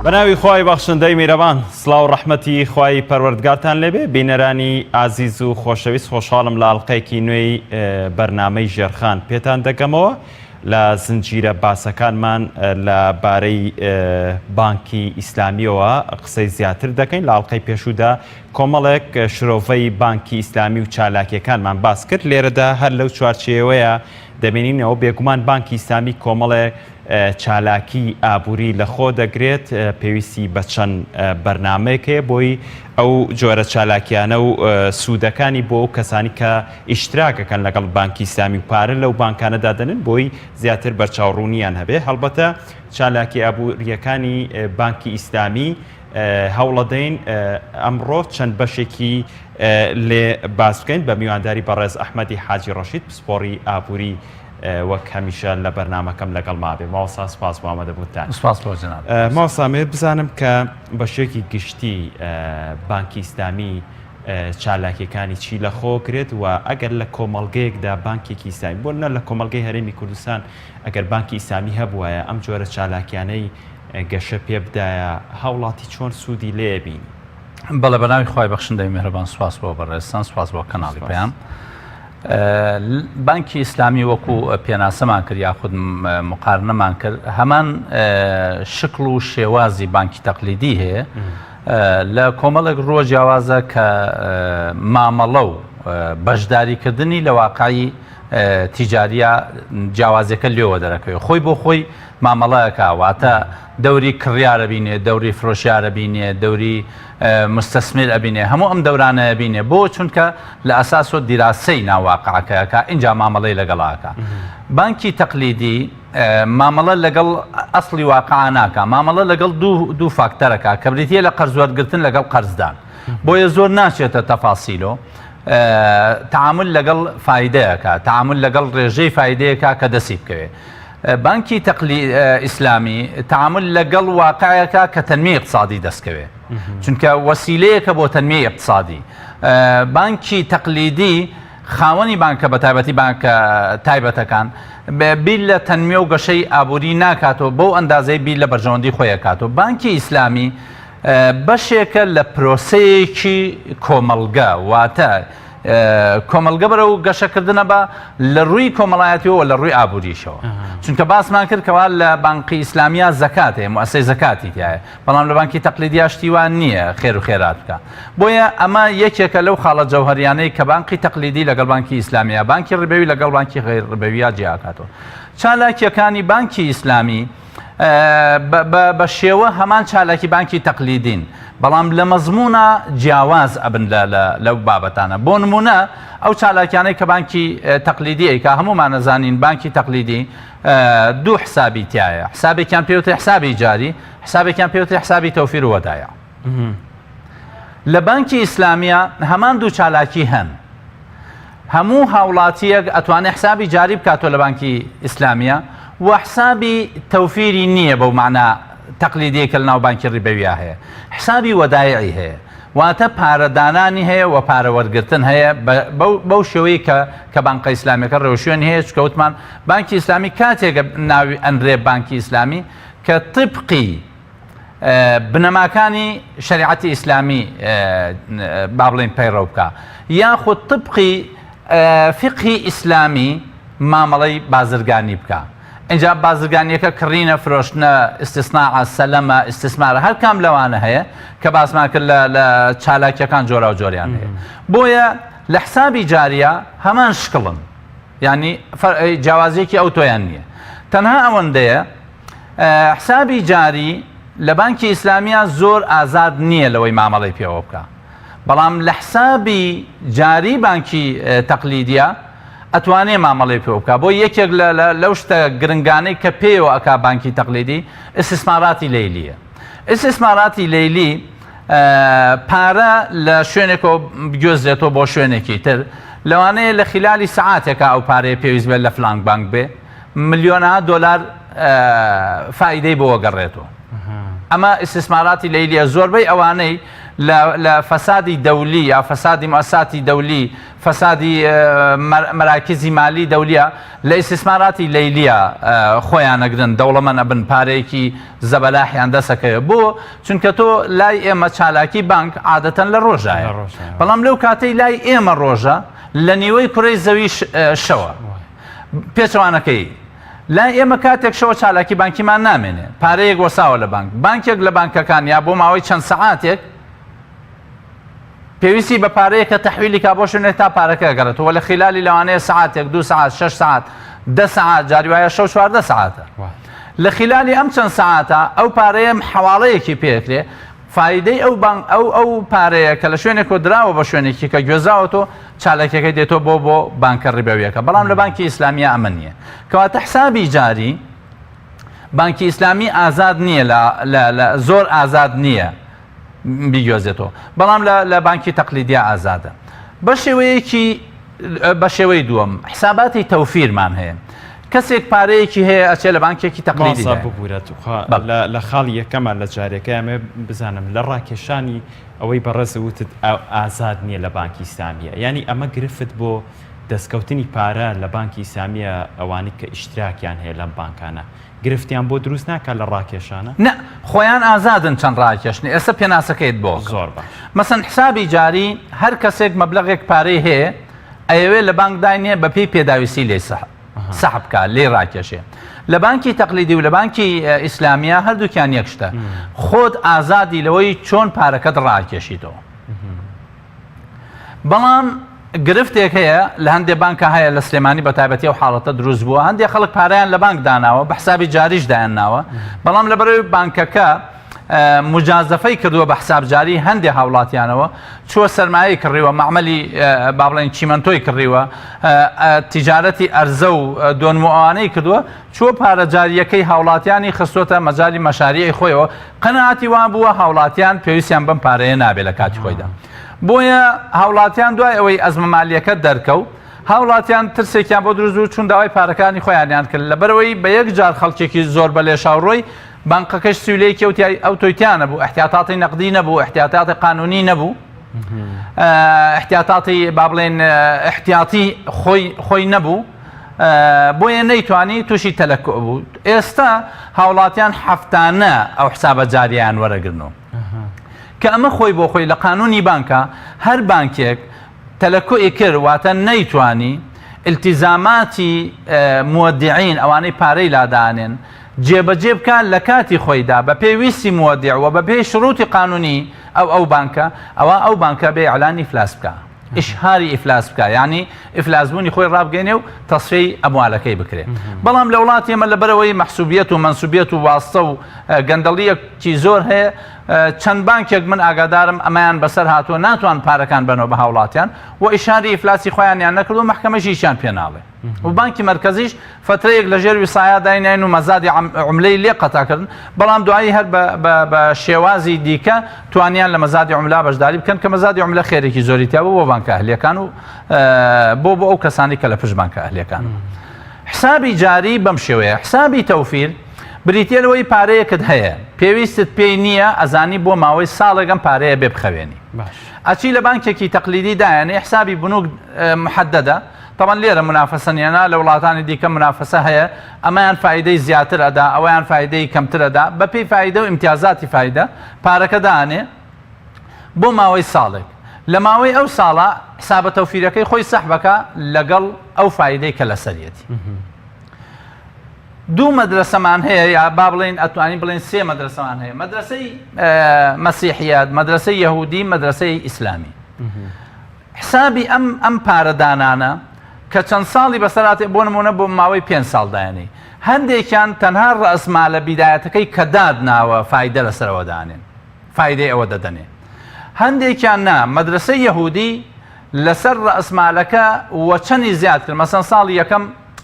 بەناوی خوای بەخشندەی میرەوان سڵاو و ڕەحمەتی خوای پەروەردگارتان لێبێ بینەرانی ئازیز و خۆشەویست خۆشحاڵم لە ئاڵلقەیەکی نوێی بەرنامەی ژێرخان پێتان دەکەمەوە لە زنجیرە باسەکانمان لەبارەی بانکی ئیسلامیەوە قسەی زیاتر دەکەین لە ئاڵلقەی پێشوودا کۆمەڵێک شرۆڤەی بانکی ئیسلامی و چالاکیەکانمان باس کرد لێرەدا هەر لەو چوارچێوەیە دەبینینەوە بێگومان بانکی ئیسلامی کۆمەڵێک چالاکی ئابووری لە خۆ دەگرێت پێویستی بە چەند بەرنامەیەکەیە بۆی ئەو جۆرە چالاکیانە و سوودەکانی بۆ ئەو کەسانی کە ئیشتراکەکەن لەگەڵ بانکی ئیسلامی و پارە لەو بانکانەدا دەنن بۆی زیاتر بەرچاوڕوونیان هەبێ هەڵبەتە چالاکی ئابووریەکانی بانکی ئیسلامی هەوڵەدەین ئەمڕۆ چەند بەشێکی لێ باس بکەین بە میوانداری بەڕێز ئەحمەدی حاجی ڕەشید پسپۆڕی ئابووری وەک هەمیشە لە بەرنامەکەم لەگەڵ مابێ ماوەسا سپاس بۆ ئامادەبوونتان. سپاس بۆ جەناب. ماوەسامێت بزانم کە بەشێکی گشتی بانکی ئیسلامی چالاکیەکانی چی لە خۆ کرێت و ئەگەر لە کۆمەڵگەیەکدا بانکێکی ئیسلامی بۆ نە لە کۆمەڵگەی هەرێمی کوردستان ئەگەر بانکی ئیسلامی هەبوایە ئەم جۆرە چالاکیانەی گەشە پێ بدایە هاوڵاتی چۆن سوودی لێبین. بەڵێ بەناوی خوای بەخشندەی میهرەبان سپاس بۆ بەڕێستان سپاس بۆ کەناڵی پێیان. بانکی ئیسلامی وەکو پێناسەمان کرد یاخود مقارنەمان کرد هەمان شکل و شێوازی بانکی تەقلیدی هەیە لە کۆمەڵێک ڕۆ جیاوازە کە مامەڵە و بەشداریکردنی لە واقعی تیجاریە جیاوازەکە لێوە دەرەکەوێت خۆی بۆ خۆی مامەڵەیەکە واتە دەوری کڕیارە بینێ دەوری فرۆشیارە بینێ دەوری مستەسمر ئەبینێ هەموو ئەم دەورانە بینێ بۆ چونکە لە ئەساس و دیراسی ناواقعەکەیەکە اینجا مامەڵەی لەگەڵاکە بانکی تەقلیدی مامەڵە لەگەڵ ئەسڵی واقعا ناکە مامەڵە لەگەڵ دوو فاکتەرەکە کە بریتە لە قەرزوەرگرتن لەگەڵ قەرزدان بۆیە زۆر ناچێتە تەفاسیلۆ تعامل لەگەڵ فایدەیەکە تعامل لەگەڵ ڕێژەی فایدەیەکە کە دەسی بکەوێت بانکی ئیسلامی تعامل لەگەڵ واقعەکە کە تەنمیە اقتصادی دەستکەوێت چونکە وەسیلەیەکە بۆ تەنمیە اقتصادی بانکی تەقلیدی خاوەنی بانکە بە تایبەتی بانکە تایبەتەکان بیل لە تەنمیە و گەشەی ئابووری ناکاتەوە بەو ئەندازەی بیل لە بەرژەوەندی خۆی کاتەوە بانکی ئیسلامی بەشێکە لە پرۆسەیەکی کۆمەڵگە واتە کۆمەڵگە بەرە و گەشەکردنە بە لە ڕووی کۆمەڵایەتیەوە لە ڕووی ئابووریشەوە چونکە باسمان کرد کەوا لە بانکی ئیسلامیە زەکات هەیە موەسسەی زەکاتی تایە بەڵام لە بانکی تەقلیدی شتیوان نییە خێر و خێرات بکە بۆیە ئەمە یەکێکە لەو خاڵە جەوهەریانەی کە بانکی تەقلیدی لەگەڵ بانکی ئیسلامیە بانکی ڕبەوی لەگەڵ بانکی غیر ڕبەویە جیاکاتەوە چالاکیەکانی بانکی ئیسلامی بە شێوە هەمان چالاکی بانکی تەقلیدین بەڵام لە مەزمونە جیاواز ئەبن لەو بابەتانە بۆ نمونە ئەو چالاکیانەی کە بانکی تەقلیدی کە هەمومان نەزانین بانکی تەقلیدی دوو حسابی تایە حسابێکیان پێوتری حسابی جاری حسابێکیان پێوتری حسابی تەوفیر و وەدایە لە بانکی ئیسلامیە هەمان دوو چالاکی هەن هەموو هاوڵاتیەک ئەتوانێت حسابی جاری بکاتۆ لە بانکی ئیسلامیە و حسابی تەوفیری نییە بەو معنە تەقلیدیەکە لە ناو بانکی ڕیبەویە هەیە حسابی وەدایعی هەیە واتە پارەدانانی هەیە و پارەوەرگرتن هەیە بەو شێوەیە کە بانکە ئیسلامیەکە ڕێوشێن هەیە چکەوتمان بانکی ئیسلامی کاتێکە ناوی ئەنرێ بانکی ئیسلامی کە طبقی بنەماکانی شریعەتی ئیسلامی با بڵێن پەیڕەو بکە یاخود طبقی فقهی ئیسلامی مامەڵەی بازرگانی بکە اینجا بازرگانیەکە کڕینە فرۆشتنە ئیستیسناع سەلەمە ئیستیسمارە هەر کام لەوانە هەیە کە باسمان کرد لە چالاکیەکان جۆرا و جۆریان هەیە بۆیە لە حسابی جاریە هەمان شکڵن یعنی جیاوازیەکی ئەو تۆیان نییە تەنها ئەوەندەیە حسابی جاری لە بانکی ئیسلامیە زۆر ئازاد نییە لەوەی مامەڵەی پێوە بکە بەڵام لە حسابی جاری بانکی تەقلیدیە ئەتوانێ مامەڵەی پێ بکە بۆ یەکێک لەو شتە گرنگانەی کە پێوە ئەکا بانکی تەقلیدی ئیستیسماراتی لەیلیە ئیستیسماراتی لەیلی پارە لە شوێنێکەوە بگوێزرێتەوە بۆ شوێنێکی تر لەوانەیە لە خلالی سەعاتێکە ئەو پارەیە پێویست بێت لە فلان بانک بێ ملیۆنها دۆلار فائیدەی بۆ وەگەڕێتەوە ئەمە ئیستیسماراتی لەیلیە زۆربەی ئەوانەی لە فەسادی دەولی یا فەسادی مؤسساتی دەولی فەسادی مەراکزی مالی دەولیە لە ئیستثماراتی لەیلیە خۆیان ئەگرن دەوڵەمەند ئەبن پارەیەکی زەبەلاحیان دەسەکەوێت بۆ چونکە تۆ لای ئێمە چالاکی بانک عادەتەن لە ڕۆژایە بەڵام لەو کاتەی لای ئێمە ڕۆژە لە نیوەی کوڕەی زەوی شەوە پێچەوانەکەی لای ئێمە کاتێک شەوە چالاکی بانکیمان نامێنێ پارەیەک وەساوە لە بانک بانکێک لە بانکەکان یا بۆ ماوەی چەند سەعاتێک پێویستی بە پارەیە کە تەحویلی کا بۆ شوێنێک تا پارەکە گەڕێتەوە لە خلالی لەوانەیە سەعاتێک 2 ساعت 6 ساعت 10 ساعت جاری وایە شەو 14 ساعتە لە خلالی ئەم چەند ساعتە ئەو پارەیە حواڵەیەکی پێکرێ فایدەی ئەو پارەیە کە لە شوێنێک دراوە بە شوێنێکی کە گوێزاوەتۆ چالەکەەکەی دێتۆ بۆ بانکە ڕێبەویەکە بەڵام لە بانکی ئیسلامیە ئەمە نییە کەواتە حسابی جاری بانکی ئیسلامی ئازاد نییە لە زۆر ئازاد نییە بیگوێزێتەوە بەڵام لە بانکی تەقلیدیە ئازادە بە شێوەی دووەم حساباتی تەوفیرمان هەیە کەسێک پارەیەکی هەیە ئەچێ لە بانکێکی تەقلیدی ببورێت لە خاڵی یەکەمە لە جارێکە ئەمێ بزانم لە ڕاکێشانی ئەوەی بەڕێز وتت ئازاد نییە لە بانکی ئیسلامیە ینی ئەمە گرفت بۆ دەستکەوتنی پارە لە بانکی ئیسلامیە ئەوانی کە ئیشتراکیان هەیە لەم بانکانە گرفتیان بۆ دروست ناکات لە ڕاکێشانە نه خۆیان ئازادن چەند ڕاکێشنی ئێستا پێناسەکەیت بۆ زۆر باش مەسەن حسابی جاری هەر کەسێک مەبلەغێک پارەی هەیە ئەوێ لە بانک داینێ بە پێی پێداویستی لێ سەحب بکات لێ ڕاکێشێ لە بانکی تەقلیدی و لە بانکی ئیسلامیە هەردووکیان یەک شتە خۆت ئازادی لەوەی چۆن پارەکەت ڕاکێشیتەوە بەڵام گرفتێک هەیە لە هەندێک بانکە هەیە لە سلێمانی بە تایبەتی و حاڵەتە دروست بووە هەندێک خەڵک پارەیان لە بانک داناوە بە حسابی جاریش دایانناوە بەڵام لەبەرەوەی بانکەکە مجازەفەی کردووە بە حساب جاری هەندێک هاوڵاتیانەوە چووە سەرمایەی کڕیوە معمەلی با بڵێن چیمەنتۆی کڕیوە تیجارەتی ئەرزە و دۆنموانەی کردووە چووە پارە جاریەکەی هاوڵاتیانی خستۆتە مەجای مەشاریعی خۆیەوە قەنەعاتی وان بووە هاوڵاتیان پێویستیان بەم پارەیە نابێت لە کاتی خۆیدا بۆیە هاوڵاتیان دوای ئەوەی ئەزمە مالیەکە دەرکەوت هاوڵاتیان ترسێکیان بۆ دروست و چون داوای پارەکانی خۆیانیان کرد لەبەرەوەی بە یەک جار خەڵکێکی زۆر بە لێشاوڕۆی بانکەکەش سوولەیەکی ئەو تۆیتیان نەبوو احتیاطاتی نەقدی نەبوو احتیاطاتی قانونی نەبوو احتیاطاتی با بڵێن احتیاطی خۆی نەبوو بۆیە نەیتوانی تووشی تەلەکۆ بوو ئێستا هاوڵاتیان هەفتانە ئەو حسابە جاریان وەرەگرنەوە کە ئەمە خۆی بۆ خۆی لە قانونی بانکە هەر بانکێک تەلەکۆی کرد واتە نەیتوانی التیزاماتی مودعین ئەوانەی پارەی لادانێن جێبەجێ بکات لە کاتی خۆیدا بە پێویستی مودع و بە پێی شروعی قانونی ئەو بانکە ئەو بانکە بێ ئەعلانی ئیفلاس بکە ئیشهاری ئیفلاس بکە یعنی ئیفلاسبوونی خۆی ڕابگەێنێ و تەصفیەی ئەموالەکەی بکرێت بەڵام لە وڵاتی ئێمە لەبەرەوەی مەحسوبیەت و منسوبیەت و واستە و گەندەڵیەکی زۆر هەیە چەند بانکێک من ئاگادارم ئەمایان بەسەر هاتووە ناتوان پارەکان بنەوە بە هاوڵاتیان و ئیشاری ئیفلاسی خۆیانیان نەکرد و مەحکەمەشیشیان پێناڵێ و بانکی مرکزیش فترەیەک لە ژێر ویسایە داینین و مەزادی عملەی لێ قەتاکردن بەڵام دوایی هەر بە شێوازی دیکە توانیان لە مەزادی عملا بەشداری بکەن کە مەزادی عملە خێرێکی زۆری تیا بۆ بانکە ئەهلیەکان و بۆ ئەو کەسانی کە لە پشت بانکە ئەهلیەکان حسابی جاری بەم شێوەیە حسابی تەوفیر بریتێلەوەی پارەیەکت هەیە پێویستت پێی نییە ئەزانی بۆ ماوەی ساڵێکم پارەیە بێ بخەوێنی ئەچی لە بانکێکی تەقلیدی دایانێ حسابی بنوک محددە طبعا لێرە منافەسەنیانە لە وڵاتانی دیکە منافەسە هەیە ئەمەیان فایدەی زیاتر ئەدا ئەویان فایدەی کەمتر ئەدا بە پێی فایدە و امتیازاتی فایدە پارەکە دانێ بۆ ماوەی ساڵێک لە ماوەی ئەو ساڵە حسابە تەوفیرەکەی خۆی سەحبەکە لەگەڵ ئەو فایدەی کە لەسەرەتی دوو مەدرسەمان هەیە یا با بڵێن ئەتوانین بڵێن سێ مەدرسەمان هەیە مەدرسەی مەسیحیەت مەدرسەی یەهودی مەدرسەی ئیسلامی حسابی ئەم پارەدانانە کە چەند ساڵی بەسەرات بۆ نمونە بۆ ماوەی 5 ساڵ دایانەی هەندێکیان تەنها ڕەسمالە بیدایەتەکەی کە دادناوە فایدە لەسەرەوە دانێن فایدەی ئەوە دەدەنێ هەندێکیان نا مەدرسەی یەهودی لەسەر ڕەسمالەکە وە چەندی زیاد کرد مەسەن ساڵی یەکەم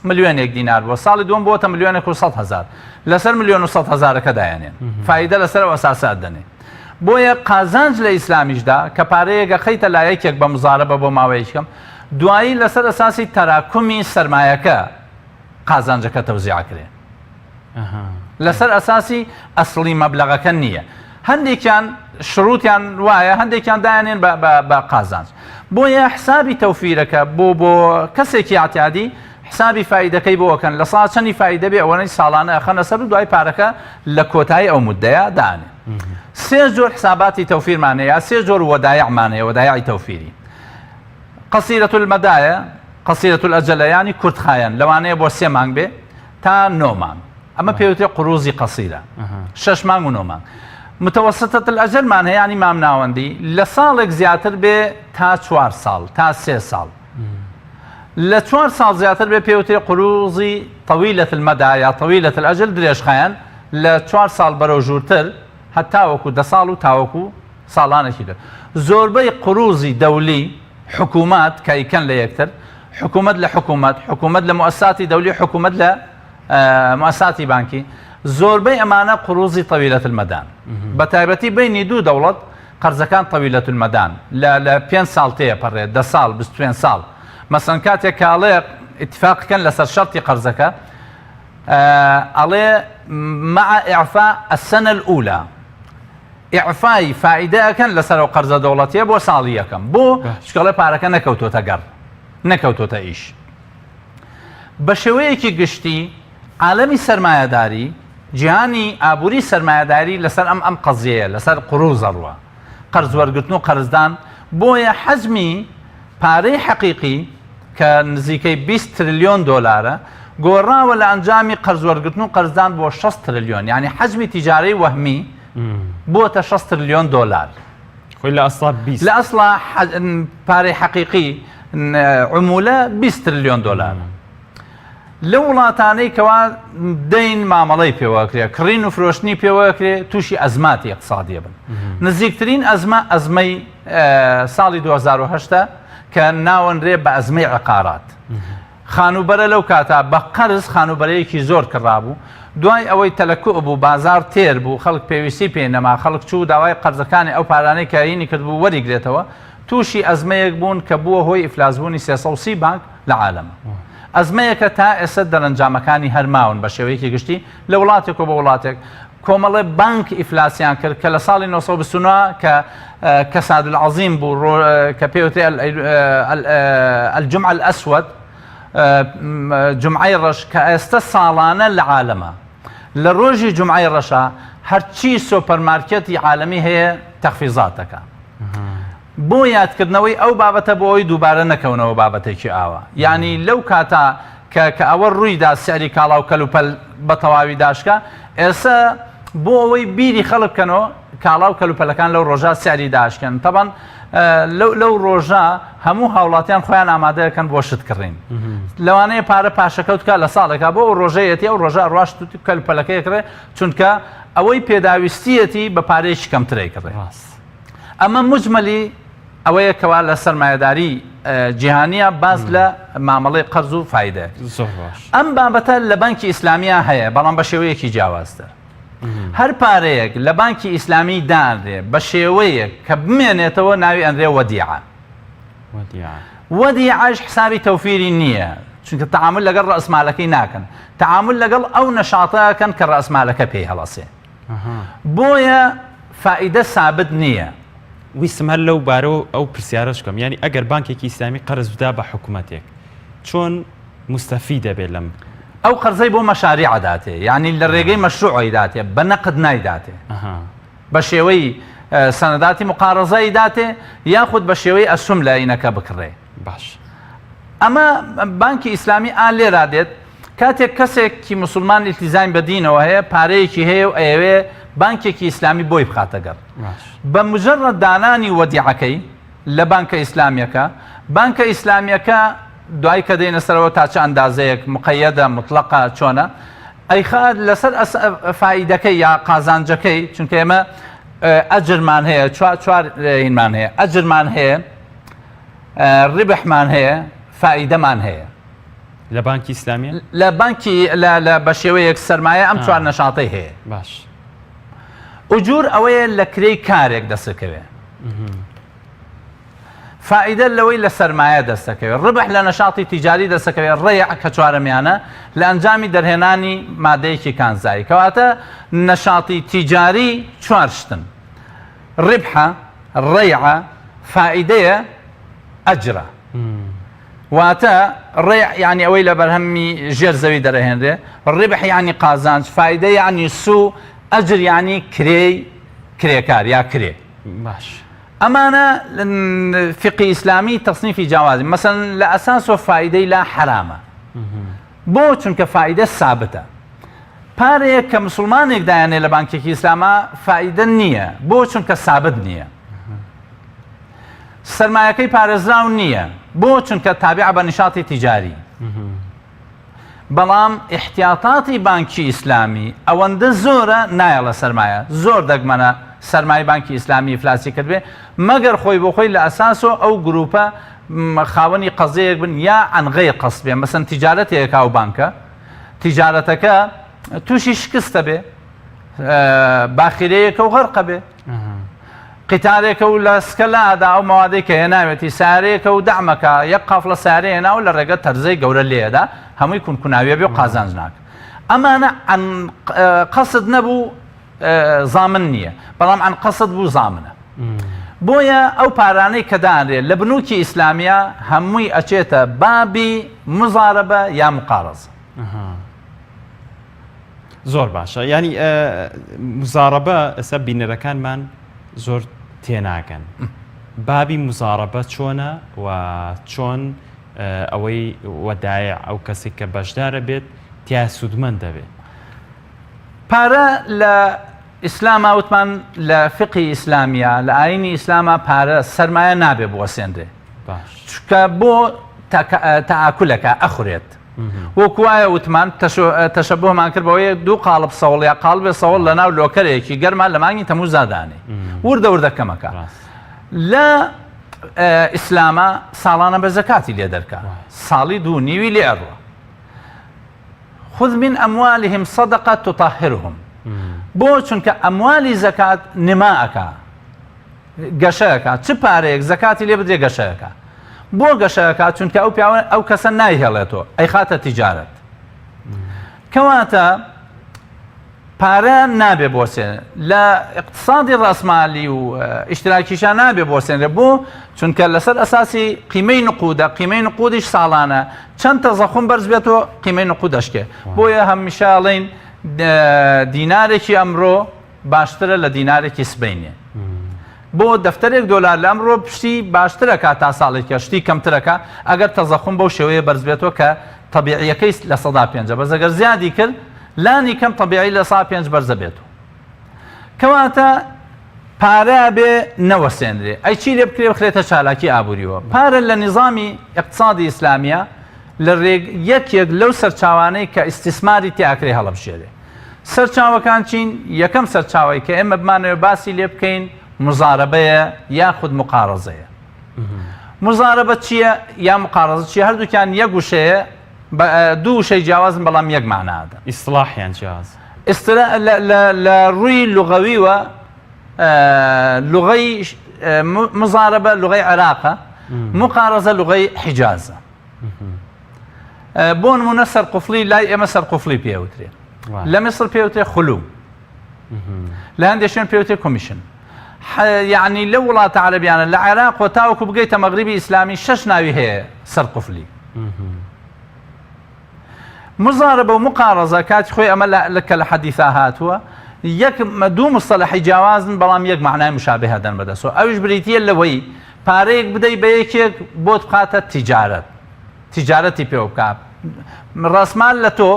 ملیۆنێک دینار بووە ساڵی دووەم بۆتە ملیۆنێک و 100,000 لەسەر ملیۆن و 100,000ەکە دایانێن فایدە لەسەرەوە ئەساسات دەنێ بۆیە قازانج لە ئیسلامیشدا کە پارەیەکە خەیتە لایەکێک بە مزارەبە بۆ ماوەیەکەم دوایی لەسەر ئەساسی تەراکمی سەرمایەکە قازانجەکە تەوزیع کرێ لەسەر ئەساسی ئەسڵی مەبلەغەکە نییە هەندێکیان شرووتیان وایە هەندێکیان دایانێن بە قازانج بۆیە حسابی تەوفیرەکە بۆ کەسێکی ئاعتیادی حسابی فایدەکەی بۆکەن لە ساڵ چەندی فایدە بێ ئەوەی ساڵانە ئەخەنە سەر و دوای پارەکە لە کۆتایی ئەو مدەیە دانێ سێ جۆر حساباتی تەوفیرمانەیە سێ جۆر وەدایعمانەیە وەدایعی تەوفیری قەسیرەة المەدایە قەسیرەة الئەجەلە ینی کورتخایەن لەوانەیە بۆ 3 مانگ بێ تا 9 مانگ ئەمە پێوترێ قروزی قەسیرە 6 مانگ و 9 مانگ متوسطة الأجل ینی مام ناوەندی لە ساڵێک زیاتر بێ تا 4 ساڵ تا 3 ساڵ لە 4 ساڵ زیاتر بێ پێوترێ قروزی طویلة المەدا یا طویلة الأجل درێژخایەن لە 4 ساڵ بەرەو ژوورتر هەتاوەکو 10 ساڵ و تاوەکو ساڵانێکی تر زۆربەی قروزی دەولی حکوومات کە ئیکەن لە یەکتر حکوومەت لە حکوومەت لە مؤسساتی دەولی حکوومەت لە مؤسساتی بانکی زۆربەی ئەمانە قروزی طویلة المەدان بە تایبەتی بینی دوو دەوڵەت قەرزەکان طویلة المەدان لە 5 ساڵ تێپەڕێت 10 ساڵ 25 ساڵ مەسەن کاتێک کاڵێ اتفاقکەن لەسەر شەرتی قەرزەکە ئەڵێ مع إعفاء السنة الأولى ئیعفای فائیدەکەن لەسەر ئەو قەرزە دەوڵەتیە بۆ ساڵی یەکەم بۆ شکڵێ پارەکە نەکەوتۆتە گەڕ نەکەوتۆتە ئیش بە شێوەیەکی گشتی عالەمی سەرمایەداری جیهانی ئابووری سەرمایەداری لەسەر ئەم قەزیەیە لەسەر قروزە ڕوە قەرز وەرگرتن و قەرزدان بۆیە حەجمی پارەی حەقیقی کە نزیکەی 20 تریلیۆن دۆلارە گۆڕاوە لە ئەنجامی قەرز وەرگرتن و قەرزدان بۆ 6 تریلیۆن یعنی حەجمی تیجارەی وەهمی بۆتە 6 تریلیۆن دۆلار خۆی لە ئەسڵا 20 لە ئەسڵا پارەی حەقیقی عمولە 20 تریلیۆن دۆلار لە وڵاتانەی کەوا دەین مامەڵەی پێوەکرێ کڕین و فرۆشتنی پێوەکرێ تووشی ئەزماتی اقتصادیە بن نزیکترین ئەزمەی ساڵی 2010 کە ناوەندرێ بە ئەزمەی عقارات خانوبەرە لەو کاتا بە قەرز خانوبەرەیەکی زۆر کڕابوو دوای ئەوەی تەلەکوع بوو بازار تێر بوو خەڵک پێویستی پێ نەما خەڵک چوو داوای قەرزەکانی ئەو پارانەی کارینی کردبوو وەریگرێتەوە تووشی ئەزمەیەک بوون کە بووە هۆی ئیفلاسبوونی 330 بانک لە عالەمە ئەزمەیەکە تا ئێستا دەرەنجامەکانی هەرماون بە شێوەیەکی گشتی لە وڵاتێک و بە وڵاتێک کۆمەڵێ بانک ئیفلاسیان کرد کە لە ساڵی 1929 کە کەساد العەظیم بوو کە پێوتێ الجمعە الأسود جمعەی ڕەش کە ئێستا ساڵانە لە عالەمە لە ڕۆژی جمعەی ڕەشە هەرچی سۆپەرمارکێتی عالەمی هەیە تەخفیزاتەکە بۆ یادکردنەوەی ئەو بابەتە بۆ ئەوی دووبارە نەکەونەوە بابەتێکی ئاوە یعنی لەو کاتا کە ئەوە ڕوویدا سعری کاڵا و کەلوپەل بە تەواوی داشکە ئێستا بۆ ئەوەی بیری خەڵک بکەنەوە کاڵا و کەلوپەلەکان لەو ڕۆژە سعری داشکەن تەبەن لەو ڕۆژە هەموو هاوڵاتیان خۆیان ئامادەیەکەن بۆ شتکڕین لەوانەیە پارە پاشەکەوتکە لە ساڵێکا بۆ ڕۆژەیەتی ئەو ڕۆژە ڕاشت کەلوپەلەکەیەکڕێ چونکە ئەوەی پێداویستیەتی بە پارەیەکی کەمترەی کڕێ ئەمە مجمەلی ئەوەیە کەوا لە سەرمایەداری جیهانیە باز لە مامەڵەی قەرز و فایدە ئەم بابەتە لە بانکی ئیسلامیە هەیە بەڵام بە شێوەیەکی جیاوازتر هەر پارەیەک لە بانکی ئیسلامی دانرێ بە شێوەیەک کە بمێنێتەوە ناوی ئەنرێ وەدیعە وەدیعەش حسابی تەوفیری نییە چونکە تەعامل لەگەڵ ڕەسمالەکەی ناکەن تەعامل لەگەڵ ئەو نەشاتەکەن کە ڕەسمالەکە پێی هەڵەسێ بۆیە فائیدە سابت نییە ویستم هەر لەو بارەوە ئەو پرسیارەش بکەم ینی ئەگەر بانکێکی ئیسلامی قەرز بدا بە حکوومەتێک چۆن مستەفی دەبێت لەم ئەو قەرزەی بۆ مەشاریع داتێ یعنی لە ڕێگەی مەشروعی داتێ بە نەقد نایداتێ بە شێوەی سەنەداتی مقارەزەی داتێ یاخود بە شێوەی ئەسوم لە عینەکە بکڕێ باش ئەمە بانکی ئیسلامی ئا لێرا دێت کاتێک کەسێکی موسڵمان ئیلتیزامی بە دینەوە هەیە پارەیەکی هەیە و ئەوێ بانکێکی ئیسلامی بۆی بخاتە گەڕ بە مجرد دانانی وەدیعەکەی لە بانکە ئیسلامیەکە بانکە ئیسلامیەکە دوای کە دێنە سەرەوە تا چ ئەندازەیەک مقەیەدە مطلقە چۆنە ئەیخات لەسەر فائیدەکەی یا قازانجەکەی چونکە ئێمە ئەجرمان هەیە چوار هینمان هەیە ئەجرمان هەیە ڕیبحمان هەیە فائیدەمان هەیە لە بانکی ئیسلامیە لە بانکی بە شێوەیەک سەرمایە ئەم چوار نەشاتەی هەیە باش ئوجور ئەوەیە لە کرێی کارێک دەستەکەوێ فائیدە لەوەی لە سەرمایە دەستەکەوێت ڕبح لە نەشاتی تیجاری دەستەکەوێت ڕێیە کە چوارەمیانە لە ئەنجامی دەرهێنانی مادەیەکی کانزایی کەواتە نەشاتی تیجاری چوار شتن ڕبحە ڕێعە فائیدەیە ئەجرە واتە ڕێ یعنی ئەوەی لە بەرهەمی ژێر زەوی دەرەهێنرێ ڕبح یعنی قازانج فائیدە یعنی سوو ئەجر یعنی کرێکار یا کرێ باش ئەمانە فقی ئیسلامی تەصنیفی جیاوازی مەسەن لە ئەساس و فائیدەی لا حرامە بۆ چونکە فائیدە سابتە پارەیەک کە مسلمانێک دایانێ لە بانکێکی ئیسلامە فائیدە نییە بۆ چونکە سابت نییە سەرمایەکەی پارێزراو نییە بۆ چونکە تابع بە نیشاتی تیجاری بەڵام احتیاطاتی بانکی ئیسلامی ئەوەندە زۆرە نایە لە سەرمایە زۆر دەگمەنە سەرمای بانکی ئیسلامی ئیفلاسی کردبێ مەگەر خۆی بۆ خۆی لە ئەساس و ئەو گروپە خاوەنی قەزەیەک بن یا ئەنغەی قەس بێ مەسەن تیجارەتێکا و بانکە تیجارەتەکە تووشی شکستە بێ باخیرەیەکە و غەرقە بێ قیتارێکە و لە سکەلادا ئەو ماوادەی کە هێناوێتی سارەیەکە و دەعمەکە یەک قافڵە سارە هێنا و لە ڕێگە تەرزەی گەورە لێدا هەمووی کونکوناویە بێ و قازانج ناکە ئەمانە قەسد نەبوو زامن نییە بەڵام عن قەسد بوو زامنە بۆیە ئەو پارانەی کە دانرێت لە بنووکی ئیسلامیە هەمووی ئەچێتە بابی مزارەبە یا مقارەزە زۆر باشە ینی مزارەبە ئەسە بینەرەکانمان زۆر تێناگەن بابی مزارەبە چۆنە و چۆن ئەوەی وەدایع ئەو کەسی کە بەشدارە بێت تیا سوودمەند دەبێت پارە لە ئیسلامە وتمان لە فقی ئیسلامیە لە ئاینی ئیسلامە پارە سەرمایە نابێ بوەسێنرێ چکە بۆ تەعاکولەکە ئەخورێت وەکو وایە وتمان تەشەبوهمان کرد بەوەیە دوو قاڵب سەوڵ یا قاڵبێ سەوڵ لە ناو لۆکەرێکی گەرمان لە مانگی تەمووز زادانێ وردە وردەکەمەکە لە ئیسلامە ساڵانە بە زەکاتی لێ دەرکات ساڵی دوو نیوی لێ ئەڕوە خذ من ئەموالهم صدقة تطهرهم بۆ چونکە ئەموالی زەکات نماءەکە گەشەیەکە چ پارەیەک زەکاتی لێ بدرێ گەشەیەکە بۆ گەشەکە چونکە ئەو پیاوە ئەو کەسە نایهێڵێتەوە ئەی خاتە تیجارەت کەواتە پارە نابێ بۆسێن لە اقتصادی ڕاسمالی و ئیشتراکیشان نابێ بۆسێنرێ بۆ چونکە لەسەر ئەساسی قیمەی نقودە قیمەی نقودیش ساڵانە چەند تەزەخم بەرز بێتەوە قیمەی نقود دەشکێ بۆیە هەمیشە ئەڵێن دینارێکی ئەمڕۆ باشترە لە دینارێکی سبەینێ بۆ دەفتەرێک دۆلار لە ئەمڕۆ پشتی باشترەکە تا ساڵێکە شتی کەمترەکە ئەگەر تەزەخم بەو شێوەیە بەرز بێتەوە کە تەبیعیەکەی لە 105 بەس ئەگەر زیادی کرد لانی کەم تەبیعی لە 105 بەرزە بێتەوە کەواتە پارە بێ نەوەسێنرێ ئەی چی لێ بکرێ بخرێتە چالاکی ئابووریەوە پارە لە نظامی اقتصادی ئیسلامیە لە ڕێگ یەکێک لەو سەرچاوانەی کە ئیستیسماری تیاکرێ هەڵەبژێرێ سەرچاوەکان چین یەکەم سەرچاوی کە ئێمە بمانەوێ باسی لێ بکەین مزارەبەیە یاخود مقارەزەیە مزارەبە چییە یا مقارەزە چیە هەردووکیان یەک وشەیە دوو شەی جیاوازن بەڵام یەک معنادە ئیسلاحیان جیاز لە ڕووی لوغەویوە لوغەی مزارەبە لوغەی عێراقە مقارەزە لوغەی حیجازە بۆ نمونە سەرقوفڵی لای ئێمە سەرقوفڵی پێوترێ لە میسر پێوترێ خولوو لە هەندێک شوێن پێوترێ کۆمیشن یعنی لە وڵاتە عەرەبیانە لە عێراق و تاوەکو بگەیتە مەغریبی ئیسلامی 6 ناوی هەیە سەرقوفڵی مزارەبە و مقارەزە کاتی خۆی ئەمە لەکە لە حەدیثا هاتووە یەک دوو مستەلەحی جیاوازن بەڵام یەک معنای مشابهە دەن بەدەستەوە ئەویش بریتیە لەوەی پارەیەک بدەی بە یەکێک بۆت بخاتە تیجارەتی پێ بکە ڕاسمال لە تۆ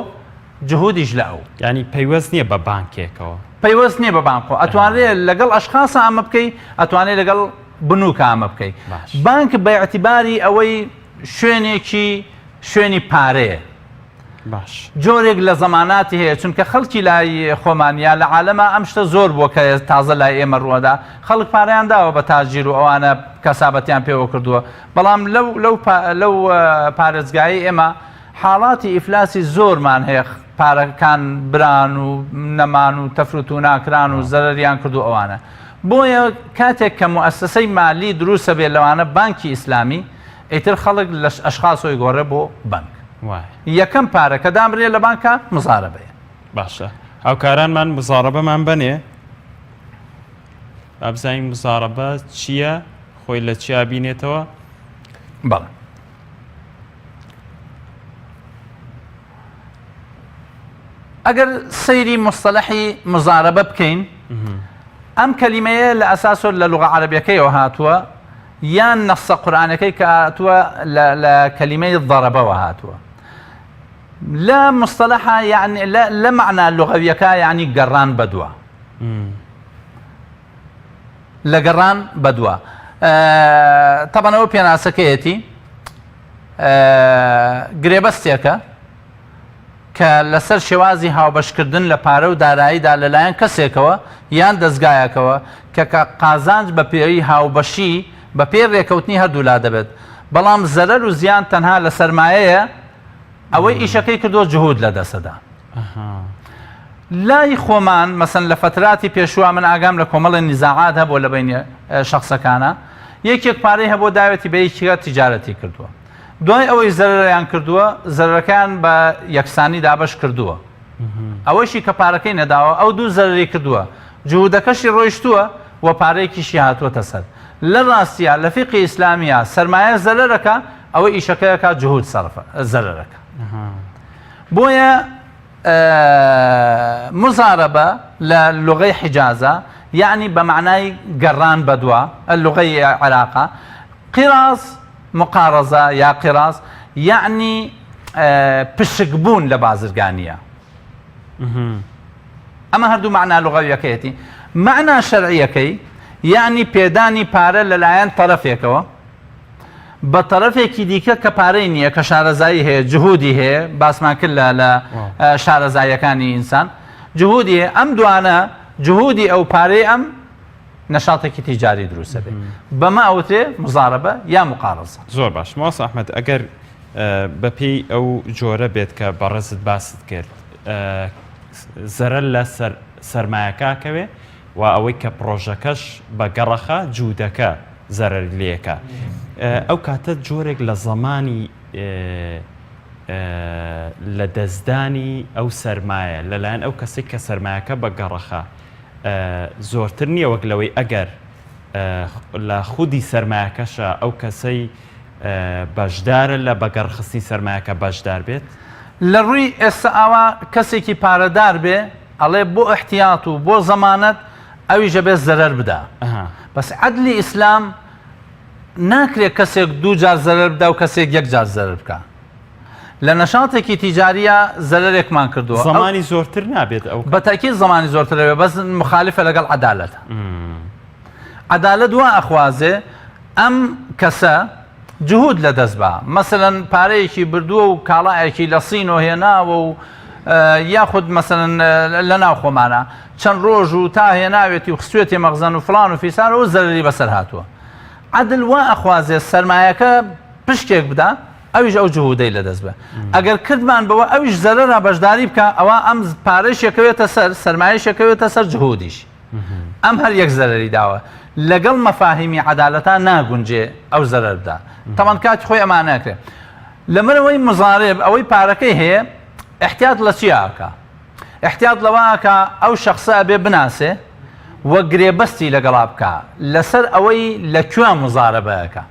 جهودیش لە ئەو ینی پەیوەست نییە بە بانکێکەوە پەیوەست نییە بە بانکۆ ئەتوانرێت لەگەڵ ئەشخاصە ئەمە بکەی ئەتوانێت لەگەڵ بنووکە ئەمە بکەی بانک بە ئەعتیباری ئەوەی شوێنی پارەیە باش جۆرێک لە زەماناتی هەیە چونکە خەڵکی لای خۆمانیا لە عالەمە ئەم شتە زۆر بۆ کە تازە لای ئێمە ڕووەدا خەڵک پارەیان داوە بە تاجیر و ئەوانە کەسابەتیان پێوە کردووە بەڵام لەو پارێزگایی ئێمە حاڵاتی ئیفلاسی زۆرمان هەیە پارەکان بران و نەمان و تەفروت و ناکران و زەرەریان کردو ئەوانە بۆیە کاتێک کە موسسەی مالی دروستە بێت لەوانە بانکی ئیسلامی ئیتر خەڵک لە ئەشخاصۆی گۆڕێ بۆ بانک یەکەم پارە کە دامرێ لە بانکە مزارەبەیە باشە هاوکارانمان مزارەبەمان بنێ بابزانین مزارەبە چییە خۆی لە چیا بینێتەوە؟ بەڵێ ئەگەر سەیری مستەلەحی مزارەبە بکەین ئەم کەلیمەیە لە ئەساس لە لوغە عەرەبیەکەیەوە هاتووە یان نەسە قورئانەکەی کە هاتووە لە کەلیمەی ضەرەبەوە هاتووە لە مستەلەحە یعنی لە معنە لوغەویەکە یعنی گەڕان بەدووە لە گەڕان بەدووە تەبەنەوە پێناسەکەیەتی گرێبەستێکە کە لەسەر شێوازی هاوبەشکردن لە پارە و داراییدا لەلایەن کەسێکەوە یان دەستگایەکەوە کە قازانج بە پێی هاوبەشی بە پێ ڕێکەوتنی هەردوولا دەبێت بەڵام زەرەر و زیان تەنها لە سەرمایەیە ئەوەی ئیشەکەی کردو جهود لە دەسەدا لای خۆمان مەسەن لە فتراتی پێشوە من ئاگام لە کۆمەڵی نیزاعات هەبوو لە بینی شخصەکانە یەکێک پارەی هەبوو داوێتی بە یەکێکە تیجارەتی کردووە دوای ئەوەی زەرەریان کردووە زەرەکان بە یەکسانی دابش کردووە ئەوەشی کە پارەکەی نەداوە ئەو دوو زەرری کردووە جهودەکەشی ڕۆیشتووە و پارەیەکیشی هاتووەتە سەر لە ڕاستیە لە فیقی ئیسلامیە سەرمایە زەرەرەکە ئەوەی ئیشەکەیەکە جهود سەرفە زەرەرەکە بۆیە مزارەبە لە لوغەی حیجازە یعنی بە معنای گەڕان بەدووە لوغەی عێراقە قیراز مقارەزە یا قیراز یعنی پشکبوون لە بازرگانیە ئەمە هەردوو معنە لوغەویەکەیەتی معنە شەرعیەکەی یعنی پێدانی پارە لەلایەن تەرەفێکەوە بە تەرەفێکی دیکە کە پارەی نییە کە شارەزایی هەیە جهودی هەیە باسمان کرد لە شارەزاییەکانی ئینسان جهودی هەیە ئەم دوانە جهودی ئەو پارەی ئەم نەشاتێکی تیجاری دروستە بێت بەمە ئەوترێ مزارەبە یا مقارەزە زۆر باش ماوەس ئەحمەد ئەگەر بەپێی ئەو جۆرە بێت کە بەڕێزت باست کرد زەرەر لە سەرمایەکەکەوێ و ئەوەی کە پرۆژەکەش بە گەڕەخە جوودەکە زەرەر لێەکە ئەو کاتە جۆرێک لە زەمانی لە دەستدانی ئەو سەرمایە لەلایەن ئەو کەسێک کە سەرمایەکە بە گەڕەخە زۆرتر نییە وەک لەوەی ئەگەر لە خودی سەرمایەکەشە ئەو کەسەی بەشدارە لە بەگەڕخستی سەرمایەکە بەشدار بێت لە ڕووی ئێستا ئاوا کەسێکی پارەدار بێ ئەڵێ بۆ احتیاط و بۆ زەمانەت ئەوی ژەبێت زەرەر بدا بەس عەدلی ئیسلام ناکرێت کەسێک دوو جار زەرەر بدا و کەسێک یەک جار زەرەر بکە لە نەشاتێکی تیجاریە زەرەرێکمان کردووە زەمانی زۆرتر نابێت ئەو بەتاکید زەمانی زۆرترەوێ بەس مخالفە لەگەڵ عەدالەتە عەدالەت وا ئەخوازێ ئەم کەسە جهود لە دەست بە مەسەلەن پارەیەکی بردووە و کاڵایەکی لە سینۆ هێناوە و یاخود مەسەلەن لە ناو خۆمانە چەند ڕۆژ و تا هێناوێتی و خستوێتی مەغزەن و فڵان و فیسان و زەرری بەسەر هاتووە عەدل وا ئەخوازێ سەرمایەکە پشتێک بدا ئەویش ئەو جهودەی لە دەست بە ئەگەر کردمان بەوە ئەویش زەرەرە بەشداری بکە ئەوە ئەم پارەش یەکەوێتە سەر سەرمایەش یەکەوێتە سەر جهودیش ئەم هەر یەک زەرەری داوە لەگەڵ مەفاهیمی عەدالەتە ناگونجێ ئەو زەرەر بدا تەمان کاتی خۆی ئەمان ناکرێت لەمەرەوەی مزارێب ئەوەی پارەکەی هەیە احتیاط لە چیاکە احتیاط لەواکە ئەو شخصە ئەبێ بناسێ وە گرێبەستی لەگەڵا بکە لەسەر ئەوەی لەکوێ مزارەبەیەکە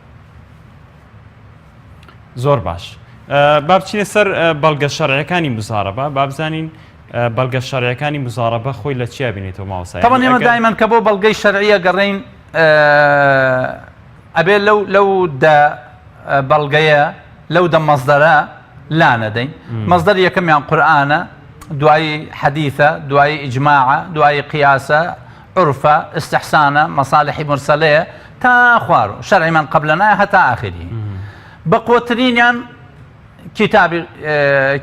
زۆر باش با بچینە سەر بەڵگە شەرعیەکانی مزارەبە با بزانین بەڵگە شەرعیەکانی مزارەبە خۆی لە چیا بینێتەوە ماوەسای تەمان ئێمە دایمەن کە بۆ بەڵگەی شەرعیە گەڕین ئەبێ لەو بەڵگەیە لەو دە مەزدەرە لا نەدەین مەزدەر یەکەمیان قورئانە دوایی حەدیثە دوایی ئیجماعە دوایی قیاسە عرفە استحسانە مەصالحی مرسەلەیە تا خوار شەرعیمان قەبلەنایە هەتا ئاخری بەقوترینیان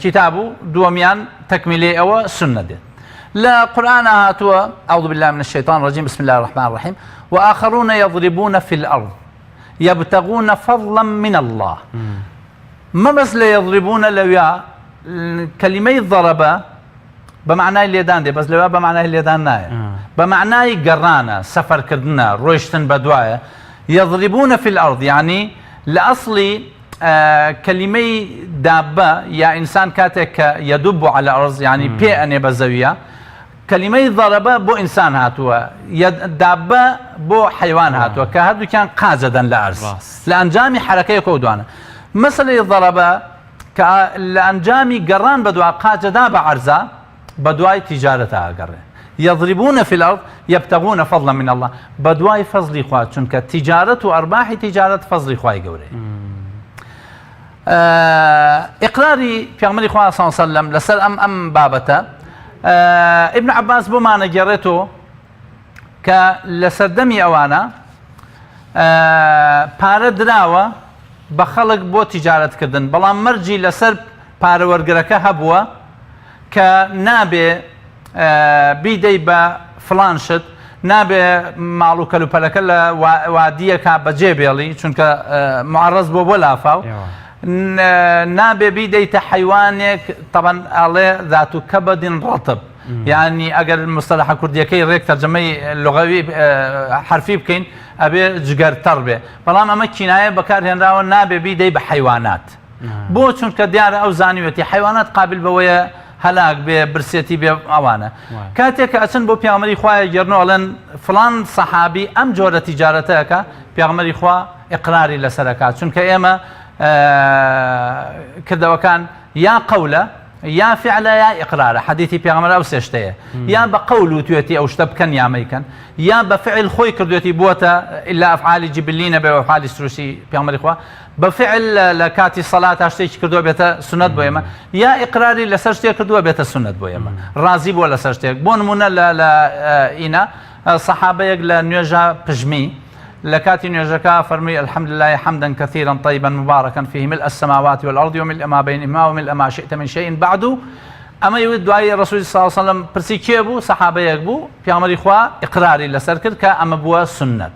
کتاب و دووەمیان تەکمیلەی ئەوە سنە دێت لە قورئانە هاتووە أعوذ بالله من الشيطان الرجيم بسم الله الرحمن الرحيم وآخرون يضربون في الأرض يبتغون فضلا من الله ما بس لا يضربون لويا كلمة ضربة بمعنى ليدان دي بس لويا بمعنى ليدان نايا بمعنى قرانا سفر كردنا رويشتن بدوايا يضربون في الأرض يعني لأصلي كلمة دابة يا إنسان كاتك يدب على الأرض يعني بيئني بزاوية کەلیمەی ضەرەبە بۆ ئینسان هاتووە دابە بۆ حیوان هاتووە کە هەردووکیان قاجەدەن لە ئەرز لە ئەنجامی حرەکەیەکە و دوانە مەسەلەی ضەرەبە کە لە ئەنجامی گەڕان بە دوای قاجەدا بە عەرزە بە دوای تیجارەتە ئەگەڕێ يضربون في الأرض يبتغون فضلا من الله بدواي فضلي خواه چونك تجارة وأرباح تجارة فضلي خواه قوري إقراري في عمر خواه صلى الله عليه وسلم لسر أم بابته ابن عباس بما نجرته كلسر دمي أوانا پارە دراوە بە خەڵک بۆ تیجارەتکردن بەڵام مەرجی لەسەر پارەوەرگرەکە هەبووە کە نابێ بیدەی بە فڵان شت نابێ ماڵ و کەلوپەلەکە لە وادیەکە بەجێ بێڵی چونکە معڕەز بۆ لافاو نابێ بیدەیتە حیوانێک طبعا ئەڵێ ذات کەبەدین ڕەتب يعني ئەگەر مستەلەح کوردیەکەی ڕێک تەرجەمەی لغەوی حرفی بکەین ئەبێ جگەرتەڕ بێ بەڵام ئەمە کینایە بەکارهێنراوە نابێ بیدەی بە حیوانات بۆ چونکە دیارە ئەو زانیوێتی حیوانات قابل بەوەیە هەلاک بێ برسێتی بێ ئەوانە کاتێک کە ئەچن بۆ پیامبەری خوای گەڕنەوە ئەڵێن فڵان سەحابی ئەم جۆرە تیجارەتەکە پیامبەری خوا ئیقراری لەسەرەکات چونکە ئێمە کردەوەکان یا قەولە یا فعلە یا ئیقرارە حەدیثی پێغەمبەر ئەو سێ شتەیە یا بە قەول وتوێتی ئەو شتە بکەن یا مەیکەن یا بە فعل خۆی کردوێتی بووەتە ئیلا ئەفعالی جیبلی نەبێ و ئەفعالی سروشی پێغەمبەری خوا بە فعل لە کاتی سەڵات شتێکی کردووە بێتە سنەت بۆ ئێمە یا ئیقراری لەسەر شتێک کردووە بێتە سنەت بۆ ئێمە ڕازی بووە لەسەر شتێک بۆ نمونە لە ئینە سەحابەیەک لە نوێژە پژمی لكاتي نيوجكا فرمي الحمد لله حمدا كثيرا طيبا مباركا فيه ملء السماوات والأرض وملء ما بينهما وملء ما شئت من شيء بعد أما يود دعاء الرسول صلى الله عليه وسلم برسي كيبو صحابة يكبو بيغمر إخوة إقراري لسر كرد كأما بوا سنة